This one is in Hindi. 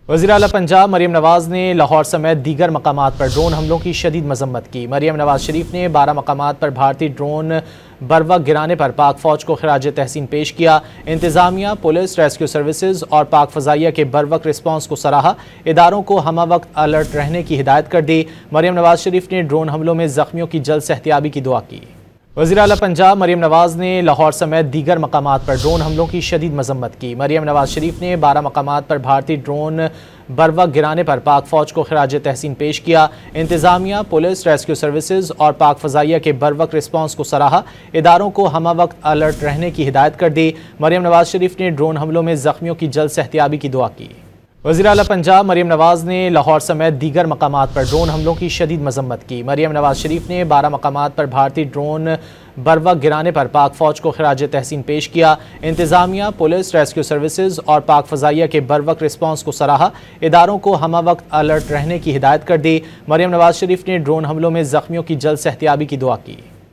वज़ीर आला पंजाब मरीम नवाज़ ने लाहौर समेत दीगर मकामात पर ड्रोन हमलों की शदीद मजम्मत की। मरीम नवाज शरीफ ने 12 मकामात पर भारतीय ड्रोन बरवक्त गिराने पर पाक फ़ौज को खिराज तहसीन पेश किया। इंतज़ामिया, पुलिस, रेस्क्यू सर्विसेज और पाक फ़ज़ाइया के बरवक्त रिस्पॉन्स को सराहा। इदारों को हमा वक्त अलर्ट रहने की हिदायत कर दी। मरीम नवाज शरीफ ने ड्रोन हमलों में ज़ख्मियों की जल्द सेहतियाबी की दुआ की। वज़ीर आला पंजाब मरीम नवाज़ ने लाहौर समेत दीगर मकामात पर ड्रोन हमलों की शदीद मजम्मत की। मरीम नवाज शरीफ ने 12 मकामात पर भारतीय ड्रोन बरवक्त गिराने पर पाक फ़ौज को खिराज तहसीन पेश किया। इंतज़ामिया, पुलिस, रेस्क्यू सर्विसेज और पाक फ़ज़ाइया के बरवक्त रिस्पॉन्स को सराहा। इदारों को हमा वक्त अलर्ट रहने की हिदायत कर दी। मरीम नवाज शरीफ ने ड्रोन हमलों में ज़ख्मियों की जल्द सेहतियाबी की दुआ की। वज़ीर आला पंजाब मरीम नवाज़ ने लाहौर समेत दीगर मकामात पर ड्रोन हमलों की शदीद मजम्मत की। मरीम नवाज शरीफ ने 12 मकामात पर भारतीय ड्रोन बरवक्त गिराने पर पाक फ़ौज को खिराज तहसीन पेश किया। इंतज़ामिया, पुलिस, रेस्क्यू सर्विसेज और पाक फ़ज़ाइया के बरवक्त रिस्पॉन्स को सराहा। इदारों को हमा वक्त अलर्ट रहने की हिदायत कर दी। मरीम नवाज शरीफ ने ड्रोन हमलों में ज़ख्मियों की जल्द सेहतियाबी की दुआ की।